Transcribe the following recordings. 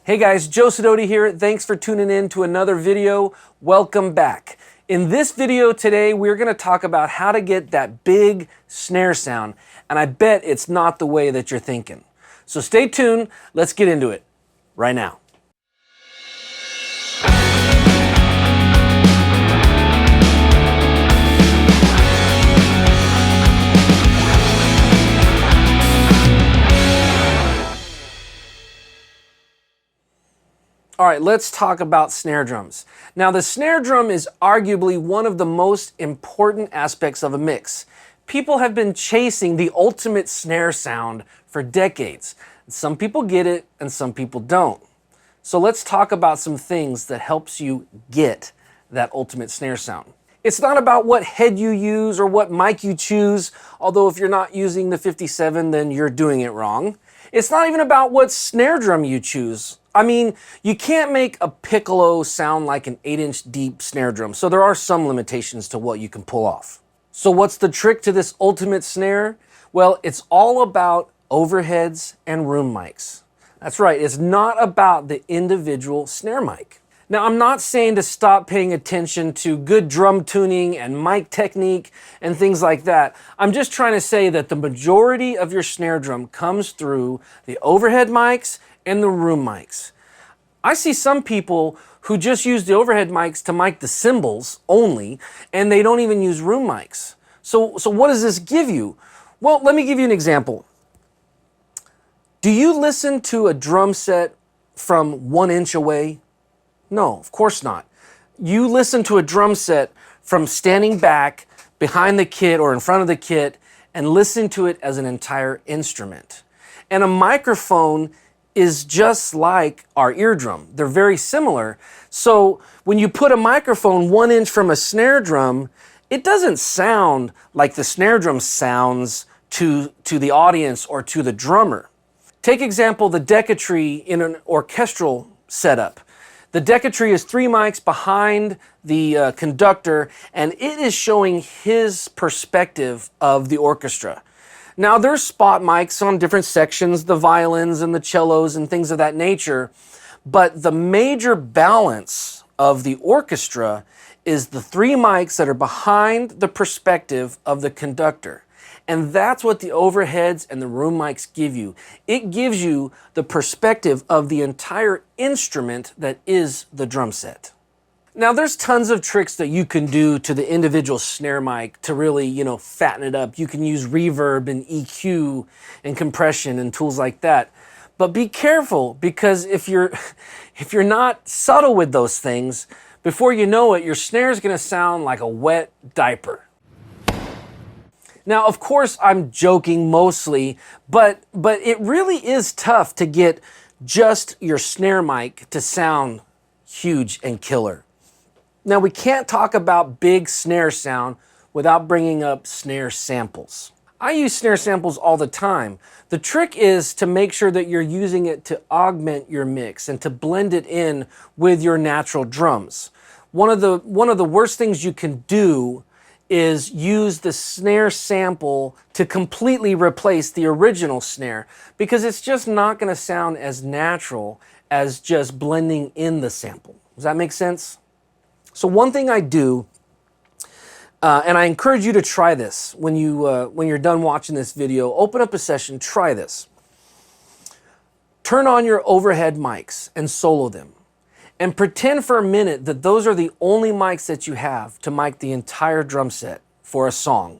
Hey guys, Joe Sidoti here. Thanks for tuning in to another video. Welcome back. In this video today, we're going to talk about how to get that big snare sound, and I bet it's not the way that you're thinking. So stay tuned. Let's get into it right now. All right, let's talk about snare drums. Now, the snare drum is arguably one of the most important aspects of a mix. People have been chasing the ultimate snare sound for decades. Some people get it and some people don't. So let's talk about some things that helps you get that ultimate snare sound. It's not about what head you use or what mic you choose, although if you're not using the 57, then you're doing it wrong. It's not even about what snare drum you choose. I mean, you can't make a piccolo sound like an 8-inch deep snare drum, so there are some limitations to what you can pull off. So what's the trick to this ultimate snare? Well, it's all about overheads and room mics. That's right, it's not about the individual snare mic. Now, I'm not saying to stop paying attention to good drum tuning and mic technique and things like that. I'm just trying to say that the majority of your snare drum comes through the overhead mics and the room mics. I see some people who just use the overhead mics to mic the cymbals only, and they don't even use room mics. So what does this give you? Well, let me give you an example. Do you listen to a drum set from 1 inch away? No, of course not. You listen to a drum set from standing back behind the kit or in front of the kit and listen to it as an entire instrument. And a microphone is just like our eardrum. They're very similar. So when you put a microphone 1 inch from a snare drum, it doesn't sound like the snare drum sounds to the audience or to the drummer. Take example, the Decatree in an orchestral setup. The Decatree is 3 mics behind the conductor, and it is showing his perspective of the orchestra. Now, there's spot mics on different sections, the violins and the cellos and things of that nature, but the major balance of the orchestra is the 3 mics that are behind the perspective of the conductor. And that's what the overheads and the room mics give you. It gives you the perspective of the entire instrument that is the drum set. Now, there's tons of tricks that you can do to the individual snare mic to really, fatten it up. You can use reverb and EQ and compression and tools like that. But be careful, because if you're not subtle with those things, before you know it, your snare is going to sound like a wet diaper. Now, of course, I'm joking mostly, but it really is tough to get just your snare mic to sound huge and killer. Now, we can't talk about big snare sound without bringing up snare samples. I use snare samples all the time. The trick is to make sure that you're using it to augment your mix and to blend it in with your natural drums. One of the worst things you can do is use the snare sample to completely replace the original snare, because it's just not going to sound as natural as just blending in the sample. Does that make sense? So one thing I do, and I encourage you to try this when you're done watching this video, open up a session, try this. Turn on your overhead mics and solo them. And pretend for a minute that those are the only mics that you have to mic the entire drum set for a song.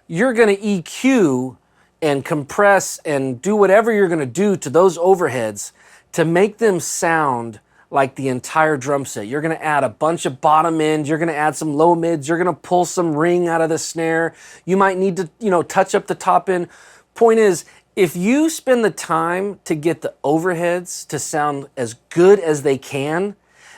You're going to EQ and compress and do whatever you're going to do to those overheads to make them sound like the entire drum set. You're going to add a bunch of bottom ends, you're going to add some low mids, you're going to pull some ring out of the snare. You might need to, touch up the top end. Point is, if you spend the time to get the overheads to sound as good as they can,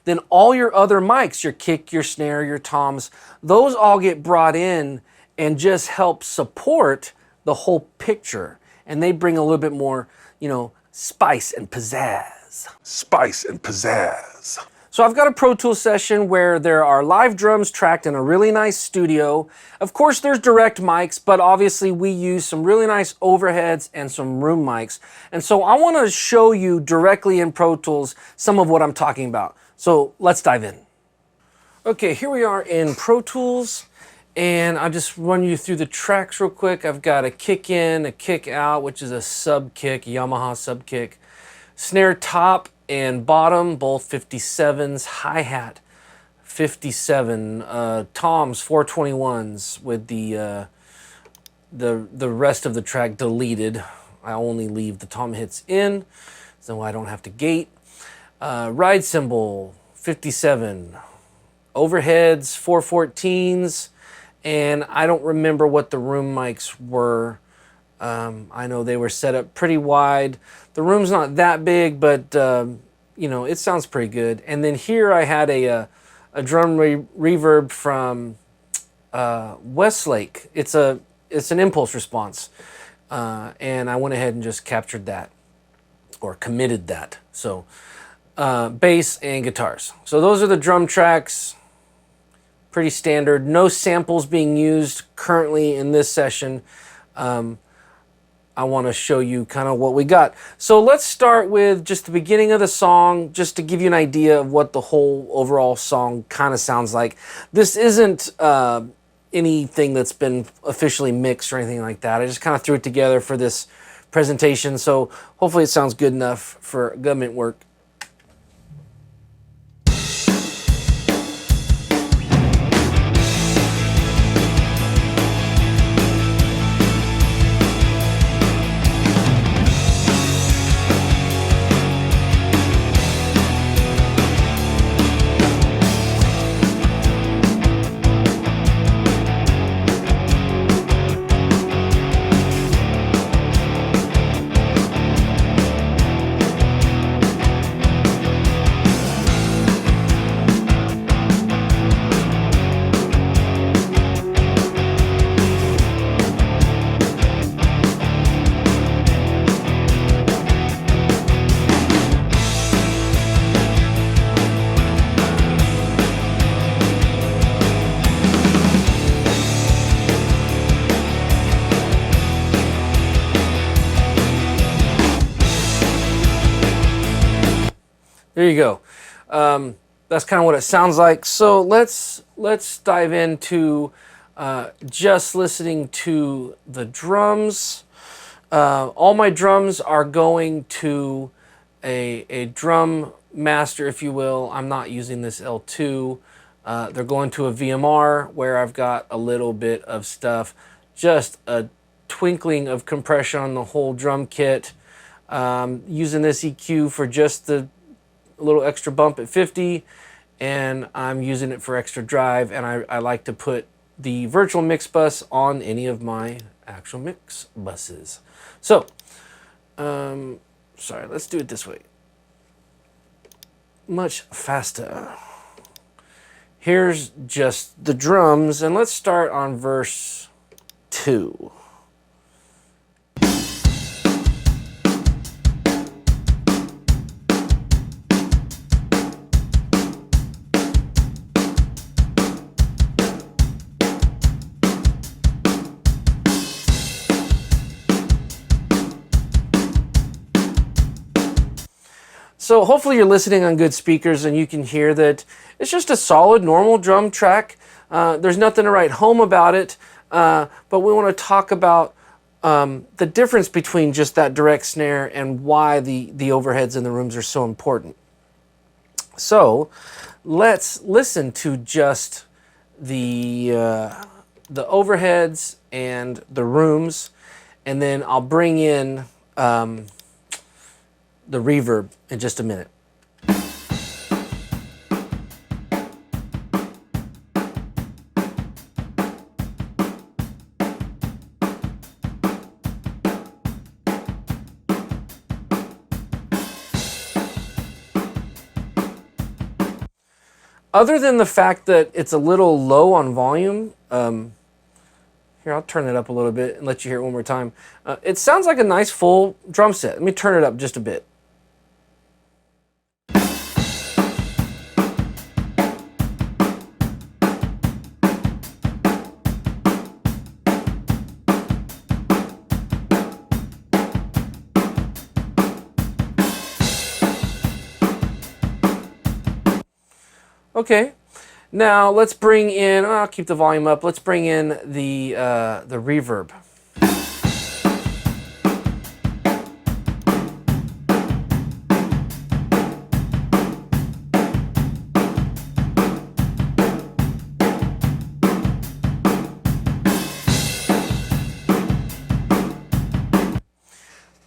then all your other mics, your kick, your snare, your toms, those all get brought in and just help support the whole picture. And they bring a little bit more, spice and pizzazz. Spice and pizzazz. So I've got a Pro Tools session where there are live drums tracked in a really nice studio. Of course, there's direct mics, but obviously we use some really nice overheads and some room mics. And so I want to show you directly in Pro Tools some of what I'm talking about. So let's dive in. Okay, here we are in Pro Tools, and I'll just run you through the tracks real quick. I've got a kick in, a kick out, which is a sub kick, Yamaha sub kick, snare top and bottom, both 57s, hi-hat 57, toms 421s with the rest of the track deleted. I only leave the tom hits in, so I don't have to gate. Ride cymbal 57, overheads 414s, and I don't remember what the room mics were. I know they were set up pretty wide. The room's not that big, but you know, it sounds pretty good. And then here I had a drum reverb from Westlake. It's an impulse response, and I went ahead and just captured that, or committed that. So bass and guitars. So those are the drum tracks. Pretty standard. No samples being used currently in this session. I want to show you kind of what we got. So let's start with just the beginning of the song, just to give you an idea of what the whole overall song kind of sounds like. This isn't anything that's been officially mixed or anything like that. I just kind of threw it together for this presentation, so hopefully it sounds good enough for government work. There you go. That's kind of what it sounds like. So let's dive into just listening to the drums. All my drums are going to a drum master, if you will. I'm not using this L2. They're going to a VMR where I've got a little bit of stuff, just a twinkling of compression on the whole drum kit. Using this EQ for just the little extra bump at 50, and I'm using it for extra drive, and I like to put the virtual mix bus on any of my actual mix buses. So, sorry, let's do it this way. Much faster. Here's just the drums, and let's start on verse 2. So hopefully you're listening on good speakers and you can hear that it's just a solid, normal drum track. There's nothing to write home about it, but we want to talk about the difference between just that direct snare and why the overheads in the rooms are so important. So let's listen to just the overheads and the rooms, and then I'll bring in the reverb in just a minute. Other than the fact that it's a little low on volume, here, I'll turn it up a little bit and let you hear it one more time. It sounds like a nice full drum set. Let me turn it up just a bit. Okay. Now let's bring in, I'll keep the volume up, let's bring in the reverb.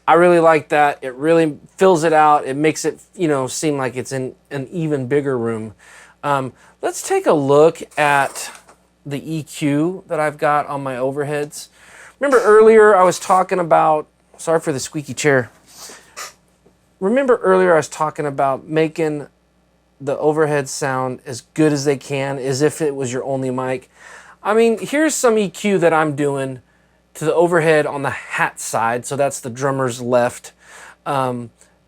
I really like that. It really fills it out. It makes it, you know, seem like it's in an even bigger room. Let's take a look at the EQ that I've got on my overheads. Remember earlier I was talking about, sorry for the squeaky chair. Remember earlier I was talking about making the overhead sound as good as they can, as if it was your only mic. I mean, here's some EQ that I'm doing to the overhead on the hat side, so that's the drummer's left.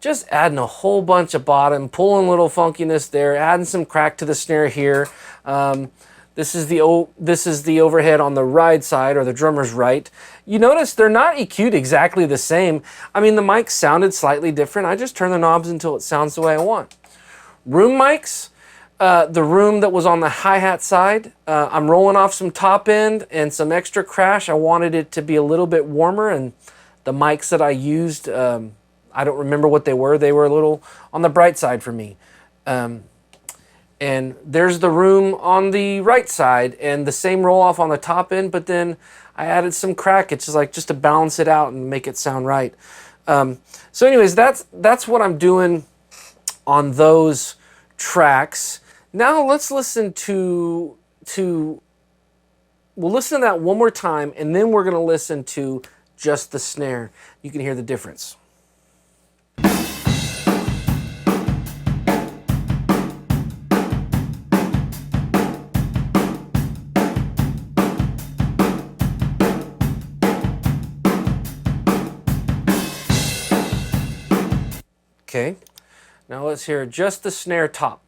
Just adding a whole bunch of bottom, pulling a little funkiness there, adding some crack to the snare here. This is the overhead on the right side, or the drummer's right. You notice they're not EQ'd exactly the same. I mean, the mic sounded slightly different. I just turn the knobs until it sounds the way I want. Room mics, the room that was on the hi-hat side, I'm rolling off some top end and some extra crash. I wanted it to be a little bit warmer, and the mics that I used, I don't remember what they were. They were a little on the bright side for me. And there's the room on the right side, and the same roll off on the top end, but then I added some crack. It's just like just to balance it out and make it sound right. So anyways, that's what I'm doing on those tracks. Now let's listen we'll listen to that one more time, and then we're going to listen to just the snare. You can hear the difference. Okay, now let's hear just the snare top.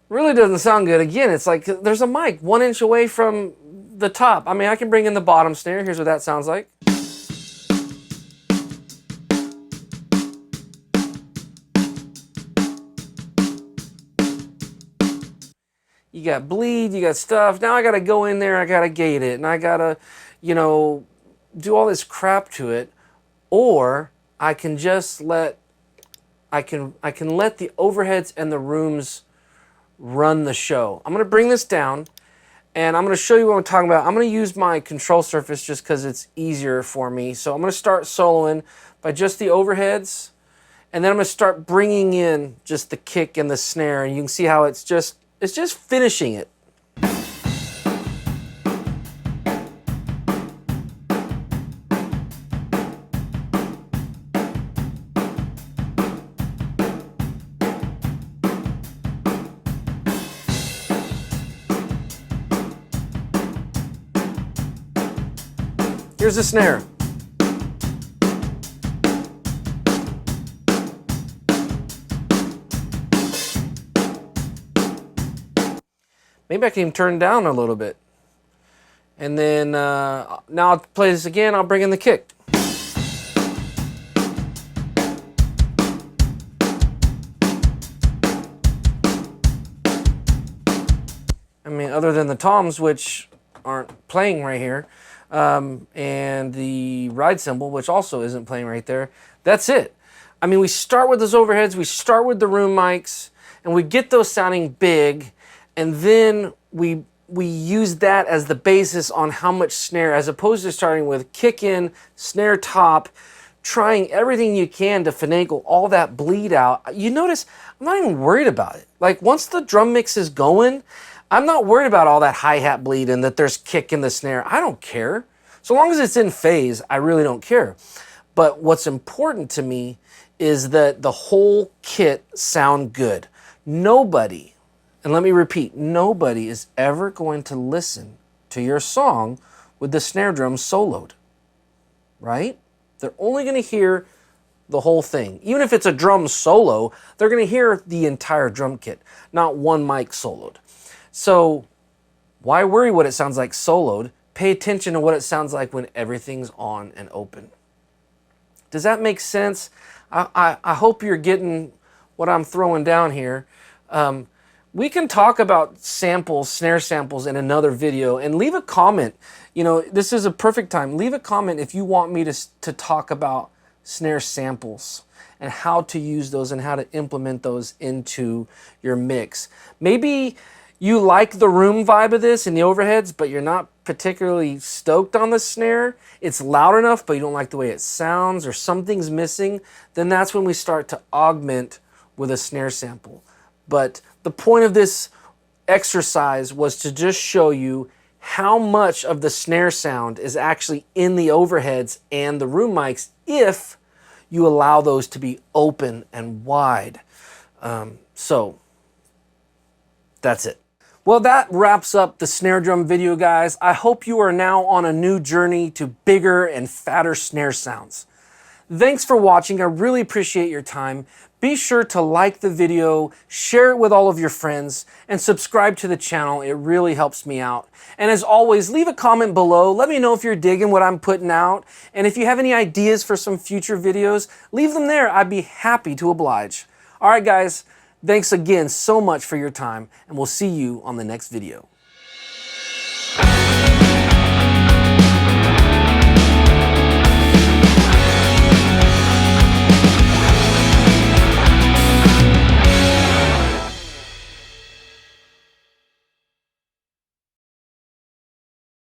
Really doesn't sound good. Again, it's like there's a mic 1 inch away from the top. I mean, I can bring in the bottom snare. Here's what that sounds like. You got bleed, you got stuff. Now I got to go in there, I got to gate it, and I got to, you know, do all this crap to it. Or I can just let, I can let the overheads and the rooms run the show. I'm going to bring this down, and I'm going to show you what I'm talking about. I'm going to use my control surface just because it's easier for me. So I'm going to start soloing by just the overheads, and then I'm going to start bringing in just the kick and the snare, and you can see how it's just finishing it. Here's the snare. Maybe I can even turn down a little bit. And then now I'll play this again, I'll bring in the kick. I mean, other than the toms, which aren't playing right here, and the ride cymbal, which also isn't playing right there, that's it. I mean, we start with those overheads, we start with the room mics, and we get those sounding big, and then we use that as the basis on how much snare, as opposed to starting with kick in, snare top, trying everything you can to finagle all that bleed out. You notice, I'm not even worried about it. Like, once the drum mix is going, I'm not worried about all that hi-hat bleed and that there's kick in the snare. I don't care. So long as it's in phase, I really don't care. But what's important to me is that the whole kit sound good. Nobody, and let me repeat, nobody is ever going to listen to your song with the snare drum soloed, right? They're only going to hear the whole thing. Even if it's a drum solo, they're going to hear the entire drum kit, not one mic soloed. So why worry what it sounds like soloed? Pay attention to what it sounds like when everything's on and open. Does that make sense? I hope you're getting what I'm throwing down here. We can talk about samples, snare samples in another video, and leave a comment. You know, this is a perfect time. Leave a comment if you want me to talk about snare samples and how to use those and how to implement those into your mix. Maybe you like the room vibe of this and the overheads, but you're not particularly stoked on the snare. It's loud enough, but you don't like the way it sounds, or something's missing. Then that's when we start to augment with a snare sample. But the point of this exercise was to just show you how much of the snare sound is actually in the overheads and the room mics if you allow those to be open and wide. So that's it. Well, that wraps up the snare drum video, guys. I hope you are now on a new journey to bigger and fatter snare sounds. Thanks for watching. I really appreciate your time. Be sure to like the video, share it with all of your friends, and subscribe to the channel. It really helps me out. And as always, leave a comment below. Let me know if you're digging what I'm putting out. And if you have any ideas for some future videos, leave them there. I'd be happy to oblige. All right, guys. Thanks again so much for your time, and we'll see you on the next video.